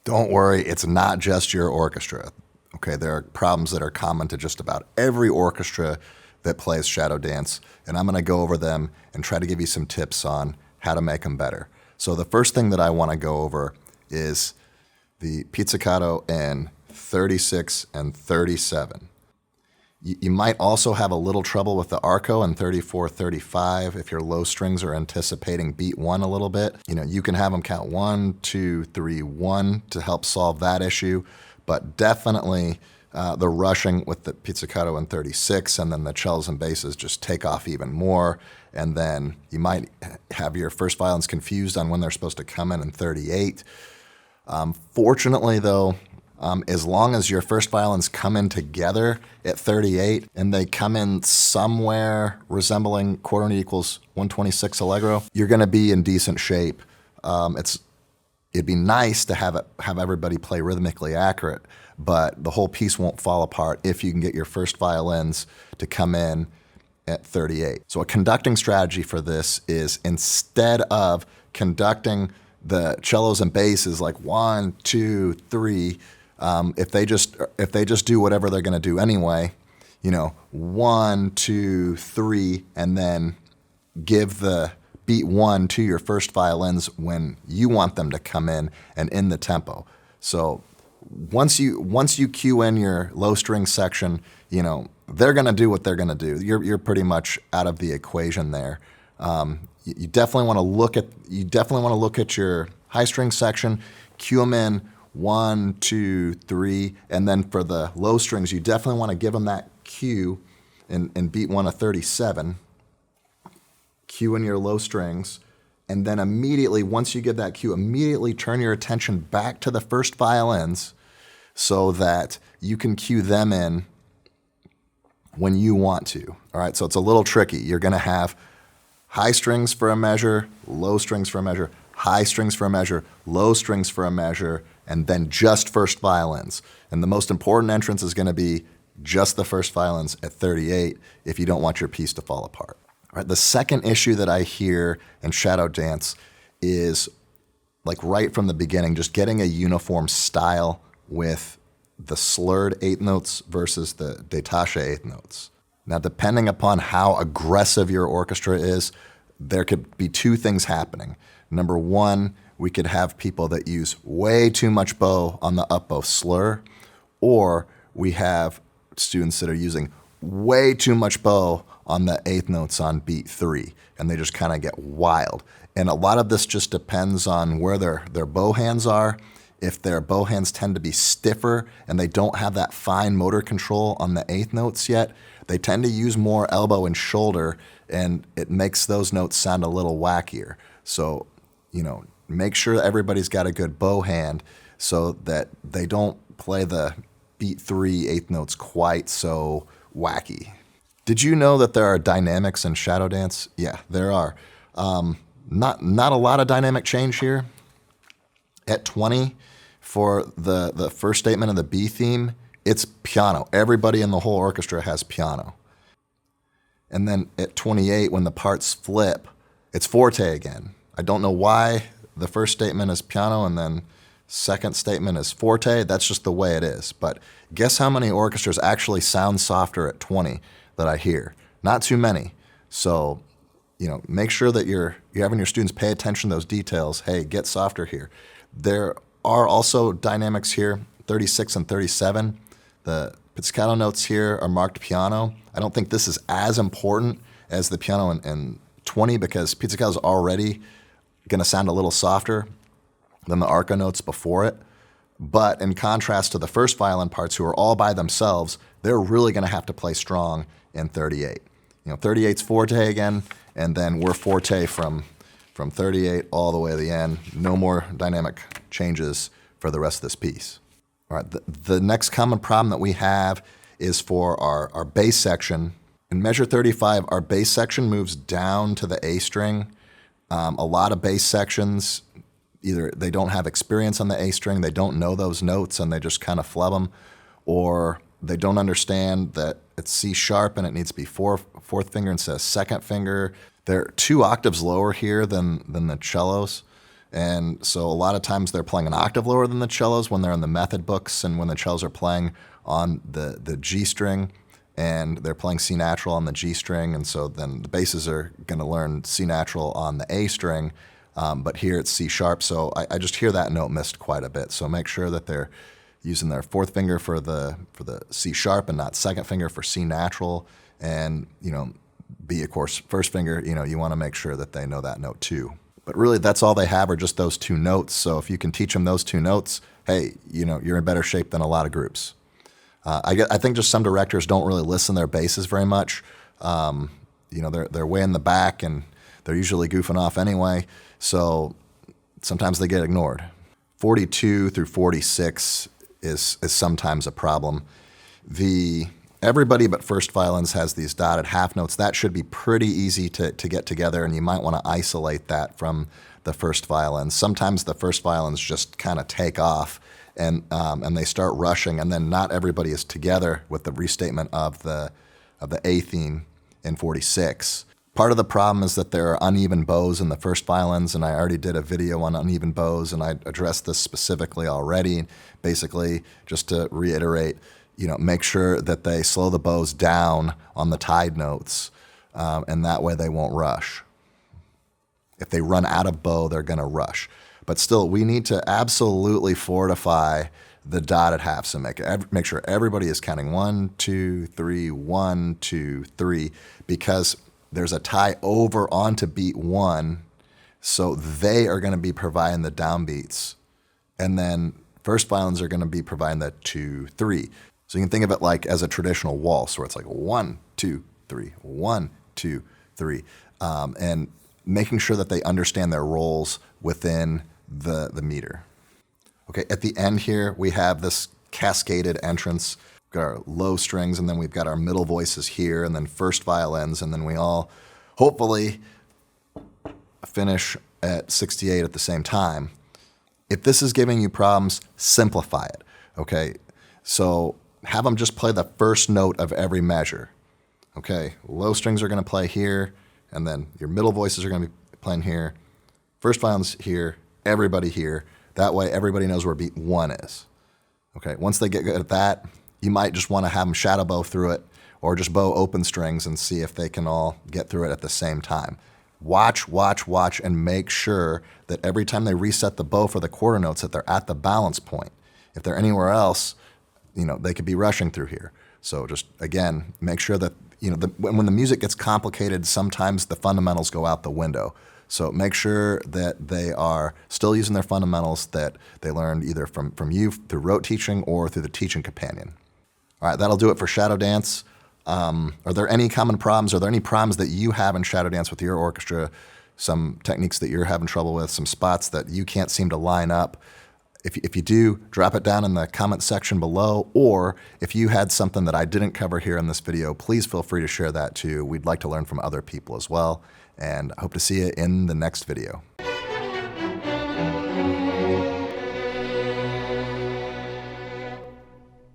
Don't worry, it's not just your orchestra. Okay, there are problems that are common to just about every orchestra that plays shadow dance, and I'm going to go over them and try to give you some tips on how to make them better. So the first thing that I want to go over is the pizzicato in 36 and 37. You might also have a little trouble with the arco in 34, 35 if your low strings are anticipating beat 1 a little bit. You can have them count 1, 2, 3, 1 to help solve that issue, but definitely the rushing with the pizzicato in 36 and then the cellos and basses just take off even more, and then you might have your first violins confused on when they're supposed to come in 38. Fortunately, though, as long as your first violins come in together at 38 and they come in somewhere resembling quarter note equals 126 allegro, you're going to be in decent shape. It'd be nice to have everybody play rhythmically accurate, but the whole piece won't fall apart if you can get your first violins to come in at 38. So a conducting strategy for this is, instead of conducting the cellos and basses like 1, 2, 3, if they just do whatever they're going to do anyway, 1, 2, 3, and then give the beat 1 to your first violins when you want them to come in and in the tempo. So once you cue in your low string section, they're going to do what they're going to do. You're pretty much out of the equation there. You definitely want to look at your high string section, cue them in 1, 2, 3, and then for the low strings, you definitely want to give them that cue in beat 1 of 37. Cue in your low strings, and then immediately, once you give that cue, immediately turn your attention back to the first violins so that you can cue them in when you want to. All right, so it's a little tricky. You're going to have high strings for a measure, low strings for a measure, high strings for a measure, low strings for a measure, and then just first violins. And the most important entrance is going to be just the first violins at 38 if you don't want your piece to fall apart. All right, the second issue that I hear in shadow dance is, like right from the beginning, just getting a uniform style with the slurred eighth notes versus the détaché eighth notes. Now, depending upon how aggressive your orchestra is, there could be two things happening. Number one, we could have people that use way too much bow on the up bow slur, or we have students that are using way too much bow on the eighth notes on beat 3, and they just kind of get wild. And a lot of this just depends on where their bow hands are. If their bow hands tend to be stiffer and they don't have that fine motor control on the eighth notes yet, they tend to use more elbow and shoulder, and it makes those notes sound a little wackier. So, make sure that everybody's got a good bow hand so that they don't play the beat 3 eighth notes quite so wacky. Did you know that there are dynamics in shadow dance? Yeah, there are. Not a lot of dynamic change here. At 20, for the first statement of the B theme, it's piano. Everybody in the whole orchestra has piano. And then at 28, when the parts flip, it's forte again. I don't know why the first statement is piano and then second statement is forte. That's just the way it is. But guess how many orchestras actually sound softer at 20 that I hear? Not too many. So, make sure that you're having your students pay attention to those details. Hey, get softer here. There are also dynamics here, 36 and 37. The pizzicato notes here are marked piano. I don't think this is as important as the piano in 20 because pizzicato is already going to sound a little softer than the arco notes before it. But in contrast to the first violin parts, who are all by themselves, they're really going to have to play strong in 38. 38's forte again, and then we're forte from 38 all the way to the end. No more dynamic changes for the rest of this piece. All right, the next common problem that we have is for our bass section. In measure 35, our bass section moves down to the A string. A lot of bass sections, either they don't have experience on the A string, they don't know those notes, and they just kind of flub them, or they don't understand that it's C sharp and it needs to be fourth finger instead of second finger. They're 2 octaves lower here than the cellos. And so a lot of times they're playing an octave lower than the cellos when they're in the method books and when the cellos are playing on the G string and they're playing C natural on the G string. And so then the basses are going to learn C natural on the A string, but here it's C sharp. So I just hear that note missed quite a bit. So make sure that they're using their fourth finger for the C sharp and not second finger for C natural. And, B, of course, first finger, you want to make sure that they know that note too. But really, that's all they have are just those two notes. So if you can teach them those two notes, hey, you're in better shape than a lot of groups. I think just some directors don't really listen to their basses very much. They're way in the back and they're usually goofing off anyway. So sometimes they get ignored. 42 through 46 is sometimes a problem. Everybody but first violins has these dotted half notes. That should be pretty easy to get together, and you might want to isolate that from the first violins. Sometimes the first violins just kind of take off and they start rushing, and then not everybody is together with the restatement of the A theme in 46. Part of the problem is that there are uneven bows in the first violins, and I already did a video on uneven bows, and I addressed this specifically already. Basically, just to reiterate, make sure that they slow the bows down on the tied notes, and that way they won't rush. If they run out of bow, they're going to rush. But still, we need to absolutely fortify the dotted halves and make sure everybody is counting 1, 2, 3, 1, 2, 3, because there's a tie over onto beat 1, so they are going to be providing the downbeats, and then first violins are going to be providing the 2, 3. So you can think of it like as a traditional waltz where it's like 1, 2, 3, 1, 2, 3, and making sure that they understand their roles within the meter. Okay, at the end here, we have this cascaded entrance. We've got our low strings, and then we've got our middle voices here, and then first violins, and then we all hopefully finish at 68 at the same time. If this is giving you problems, simplify it, okay? So have them just play the first note of every measure. Okay, low strings are going to play here, and then your middle voices are going to be playing here. First violins here, everybody here. That way everybody knows where beat 1 is. Okay, once they get good at that, you might just want to have them shadow bow through it or just bow open strings and see if they can all get through it at the same time. Watch, and make sure that every time they reset the bow for the quarter notes that they're at the balance point. If they're anywhere else, they could be rushing through here. So just, again, make sure that, when the music gets complicated, sometimes the fundamentals go out the window. So make sure that they are still using their fundamentals that they learned either from you through rote teaching or through the teaching companion. All right, that'll do it for Shadow Dance. Are there any common problems? Are there any problems that you have in Shadow Dance with your orchestra? Some techniques that you're having trouble with, some spots that you can't seem to line up? If you do, drop it down in the comment section below, or if you had something that I didn't cover here in this video, please feel free to share that too. We'd like to learn from other people as well, and I hope to see you in the next video.